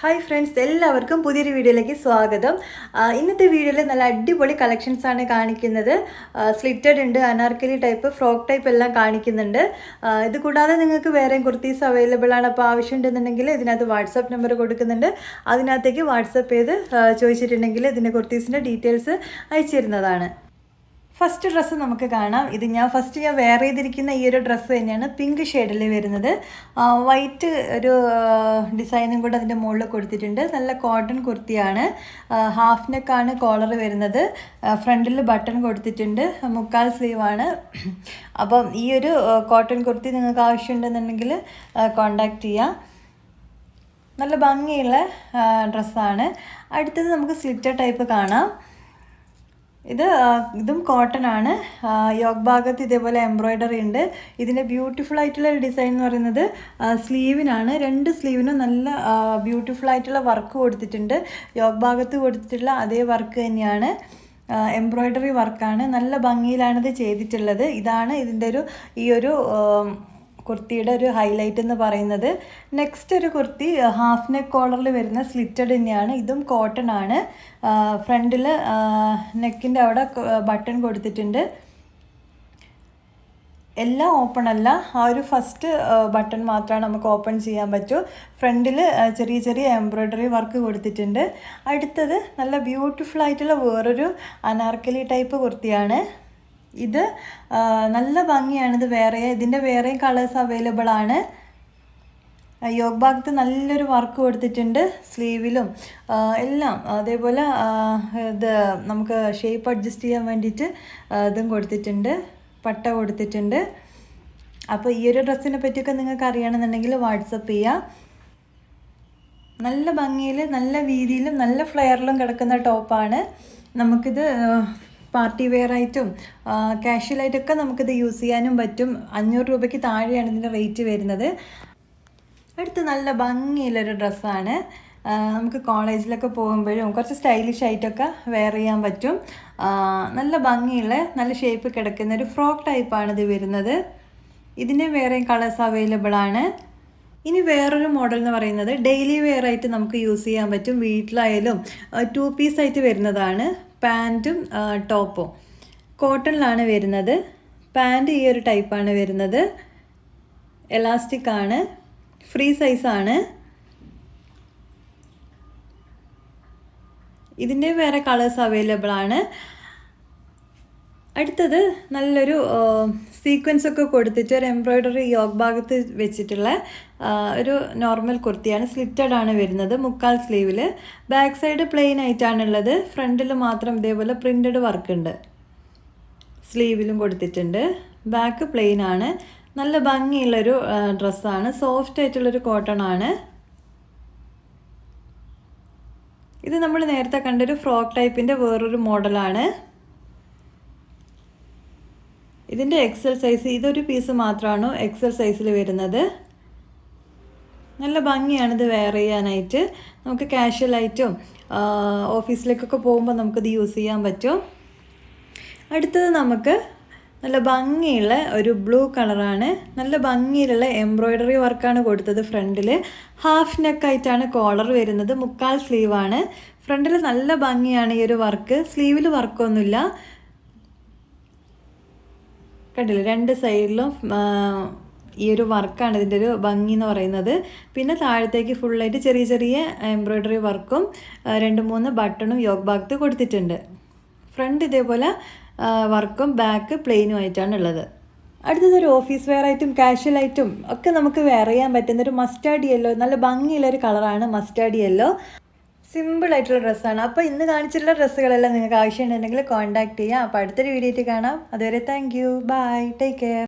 Hi friends, എല്ലാവർക്കും പുതിയൊരു വീഡിയോയിലേക്ക് സ്വാഗതം. ഇന്നത്തെ വീഡിയോയിൽ നല്ല അടിപൊളി കളക്ഷൻസ് ആണ് കാണിക്കുന്നത്. സ്ലിറ്റഡ് ഉണ്ട്, അനാർക്കലി ടൈപ്പ്, ഫ്രോക്ക് ടൈപ്പ് എല്ലാം കാണിക്കുന്നുണ്ട്. ഇത് കൂടാതെ നിങ്ങൾക്ക് വേറെയും കുർത്തീസ് അവൈലബിൾ ആണ്. അപ്പോൾ ആവശ്യമുണ്ടെന്നുണ്ടെങ്കിൽ ഇതിനകത്ത് വാട്സപ്പ് നമ്പർ കൊടുക്കുന്നുണ്ട്. അതിനകത്തേക്ക് വാട്സപ്പ് ചെയ്ത് ചോദിച്ചിട്ടുണ്ടെങ്കിൽ ഇതിൻ്റെ കുർത്തീസിൻ്റെ ഡീറ്റെയിൽസ് അയച്ചു തരുന്നതാണ്. ഫസ്റ്റ് ഡ്രസ്സ് നമുക്ക് കാണാം. ഇത് ഞാൻ വെയർ ചെയ്തിരിക്കുന്ന ഈ ഒരു ഡ്രസ്സ് തന്നെയാണ്. പിങ്ക് ഷെയ്ഡിൽ വരുന്നത്. വൈറ്റ് ഒരു ഡിസൈനും കൂടെ അതിൻ്റെ മുകളിൽ കൊടുത്തിട്ടുണ്ട്. നല്ല കോട്ടൺ കുർത്തിയാണ്. ഹാഫ് നെക്കാണ് കോളർ വരുന്നത്. ഫ്രണ്ടിൽ ബട്ടൺ കൊടുത്തിട്ടുണ്ട്. മുക്കാൽ സ്ലീവാണ്. അപ്പം ഈ ഒരു കോട്ടൺ കുർത്തി നിങ്ങൾക്ക് ആവശ്യമുണ്ടെന്നുണ്ടെങ്കിൽ കോണ്ടാക്ട് ചെയ്യാം. നല്ല ഭംഗിയുള്ള ഡ്രസ്സാണ്. അടുത്തത് നമുക്ക് സ്ലിറ്റർ ടൈപ്പ് കാണാം. ഇതും കോട്ടൺ ആണ്. യോക്ക് ഭാഗത്ത് ഇതേപോലെ എംബ്രോയ്ഡറി ഉണ്ട്. ഇതിൻ്റെ ബ്യൂട്ടിഫുൾ ആയിട്ടുള്ള ഒരു ഡിസൈൻ എന്ന് പറയുന്നത് സ്ലീവിനാണ്. രണ്ട് സ്ലീവിനും നല്ല ബ്യൂട്ടിഫുൾ ആയിട്ടുള്ള വർക്ക് കൊടുത്തിട്ടുണ്ട്. യോക്ക് ഭാഗത്ത് കൊടുത്തിട്ടുള്ള അതേ വർക്ക് തന്നെയാണ്. എംബ്രോയ്ഡറി വർക്കാണ്. നല്ല ഭംഗിയിലാണിത് ചെയ്തിട്ടുള്ളത്. ഇതാണ് ഇതിൻ്റെ ഈ ഒരു കുർത്തിയുടെ ഒരു ഹൈലൈറ്റ് എന്ന് പറയുന്നത്. നെക്സ്റ്റ് ഒരു കുർത്തി ഹാഫ് നെക്ക് കോളറിൽ വരുന്ന സ്ലിറ്റഡ് തന്നെയാണ്. ഇതും കോട്ടൺ ആണ്. ഫ്രണ്ടിൽ നെക്കിൻ്റെ അവിടെ ബട്ടൺ കൊടുത്തിട്ടുണ്ട്. എല്ലാം ഓപ്പൺ അല്ല, ആ ഒരു ഫസ്റ്റ് ബട്ടൺ മാത്രമാണ് നമുക്ക് ഓപ്പൺ ചെയ്യാൻ പറ്റൂ. ഫ്രണ്ടിൽ ചെറിയ ചെറിയ എംബ്രോയ്ഡറി വർക്ക് കൊടുത്തിട്ടുണ്ട്. അടുത്തത് നല്ല ബ്യൂട്ടിഫുൾ ആയിട്ടുള്ള വേറൊരു അനാർക്കലി ടൈപ്പ് കുർത്തിയാണ്. ഇത് നല്ല ഭംഗിയാണിത്. ഇതിൻ്റെ വേറെയും കളേഴ്സ് അവൈലബിൾ ആണ്. യോക്ക് ഭാഗത്ത് നല്ലൊരു വർക്ക് കൊടുത്തിട്ടുണ്ട്. സ്ലീവിലും എല്ലാം അതേപോലെ ഇത് നമുക്ക് ഷേപ്പ് അഡ്ജസ്റ്റ് ചെയ്യാൻ വേണ്ടിയിട്ട് ഇതും കൊടുത്തിട്ടുണ്ട്. പട്ട കൊടുത്തിട്ടുണ്ട്. അപ്പോൾ ഈ ഒരു ഡ്രസ്സിനെ പറ്റിയൊക്കെ നിങ്ങൾക്ക് അറിയണമെന്നുണ്ടെങ്കിൽ വാട്സപ്പ് ചെയ്യാം. നല്ല ഭംഗിയിൽ, നല്ല വീതിയിലും നല്ല ഫ്ലെയറിലും കിടക്കുന്ന ടോപ്പാണ്. നമുക്കിത് പാർട്ടി വെയർ ആയിട്ടും കാഷ്വലായിട്ടൊക്കെ നമുക്കിത് യൂസ് ചെയ്യാനും പറ്റും. 500 രൂപയ്ക്ക് താഴെയാണ് ഇതിൻ്റെ റേറ്റ് വരുന്നത്. അടുത്ത് നല്ല ഭംഗിയുള്ളൊരു ഡ്രസ്സാണ്. നമുക്ക് കോളേജിലൊക്കെ പോകുമ്പോഴും കുറച്ച് സ്റ്റൈലിഷ് ആയിട്ടൊക്കെ വെയർ ചെയ്യാൻ പറ്റും. നല്ല ഭംഗിയുള്ള, നല്ല ഷേപ്പ് കിടക്കുന്ന ഒരു ഫ്രോക്ക് ടൈപ്പാണ് ഇത് വരുന്നത്. ഇതിൻ്റെ വേറെയും കളേഴ്സ് അവൈലബിൾ ആണ്. ഇനി വേറൊരു മോഡൽ എന്ന് പറയുന്നത് ഡെയിലി വെയർ ആയിട്ട് നമുക്ക് യൂസ് ചെയ്യാൻ പറ്റും. വീട്ടിലായാലും 2 പീസ് ആയിട്ട് വരുന്നതാണ്. പാൻറ്റും ടോപ്പും കോട്ടണിലാണ് വരുന്നത്. പാൻറ്റ് ഈ ഒരു ടൈപ്പാണ് വരുന്നത്. എലാസ്റ്റിക് ആണ്. ഫ്രീ സൈസാണ്. ഇതിൻ്റെ വേറെ കളേഴ്സ് അവൈലബിൾ ആണ്. അടുത്തത് നല്ലൊരു സീക്വൻസ് ഒക്കെ കൊടുത്തിട്ട് ഒരു എംബ്രോയ്ഡറി യോക്ക് ഭാഗത്ത് വെച്ചിട്ടുള്ള ഒരു നോർമൽ കുർത്തിയാണ്. സ്ലിറ്റഡ് ആണ് വരുന്നത്. മുക്കാൽ സ്ലീവിൽ. ബാക്ക് സൈഡ് പ്ലെയിൻ ആയിട്ടാണുള്ളത്. ഫ്രണ്ടിൽ മാത്രം ഇതേപോലെ പ്രിൻറ്റഡ് വർക്ക് ഉണ്ട്. സ്ലീവിലും കൊടുത്തിട്ടുണ്ട്. ബാക്ക് പ്ലെയിൻ ആണ്. നല്ല ഭംഗിയുള്ളൊരു ഡ്രസ്സാണ്. സോഫ്റ്റ് ആയിട്ടുള്ളൊരു കോട്ടൺ ആണ്. ഇത് നമ്മൾ നേരത്തെ കണ്ടൊരു ഫ്രോക്ക് ടൈപ്പിൻ്റെ വേറൊരു മോഡലാണ്. ഇതിൻ്റെ എക്സൽ സൈസ്, ഇതൊരു പീസ് മാത്രമാണ് എക്സൽ സൈസിൽ വരുന്നത്. നല്ല ഭംഗിയാണിത് വെയർ ചെയ്യാനായിട്ട്. നമുക്ക് കാഷ്വലായിട്ടും ഓഫീസിലേക്കൊക്കെ പോകുമ്പോൾ നമുക്കിത് യൂസ് ചെയ്യാൻ പറ്റും. അടുത്തത് നമുക്ക് നല്ല ഭംഗിയുള്ള ഒരു ബ്ലൂ കളറാണ്. നല്ല ഭംഗിയിലുള്ള എംബ്രോയ്ഡറി വർക്കാണ് കൊടുത്തത്. ഫ്രണ്ടിൽ ഹാഫ് നെക്കായിട്ടാണ് കോളർ വരുന്നത്. മുക്കാൽ സ്ലീവാണ്. ഫ്രണ്ടിൽ നല്ല ഭംഗിയാണ് ഈ ഒരു വർക്ക്. സ്ലീവിൽ വർക്കൊന്നുമില്ല. കണ്ടില്ലേ, രണ്ട് സൈഡിലും ഈ ഒരു വർക്കാണ് ഇതിൻ്റെ ഒരു ഭംഗി എന്ന് പറയുന്നത്. പിന്നെ താഴത്തേക്ക് ഫുള്ളായിട്ട് ചെറിയ ചെറിയ എംബ്രോയ്ഡറി വർക്കും 2-3 ബട്ടണും യോക്ക് ഭാഗത്ത് കൊടുത്തിട്ടുണ്ട്. ഫ്രണ്ട് ഇതേപോലെ വർക്കും ബാക്ക് പ്ലെയിനും ആയിട്ടാണ് ഉള്ളത്. അടുത്തതൊരു ഓഫീസ് വെയർ ആയിട്ടും കാഷ്വലായിട്ടും ഒക്കെ നമുക്ക് വെയർ ചെയ്യാൻ പറ്റുന്ന ഒരു മസ്റ്റാർഡ് യെല്ലോ. നല്ല ഭംഗിയുള്ളൊരു കളറാണ് മസ്റ്റാർഡ് യെല്ലോ. സിമ്പിളായിട്ടുള്ള ഡ്രസ്സാണ്. അപ്പോൾ ഇന്ന് കാണിച്ചിട്ടുള്ള ഡ്രസ്സുകളെല്ലാം നിങ്ങൾക്ക് ആവശ്യമുണ്ടെങ്കിൽ കോൺടാക്ട് ചെയ്യാം. അപ്പോൾ അടുത്തൊരു വീഡിയോ ആയിട്ട് കാണാം. അതുവരെ thank you. Bye. Take care.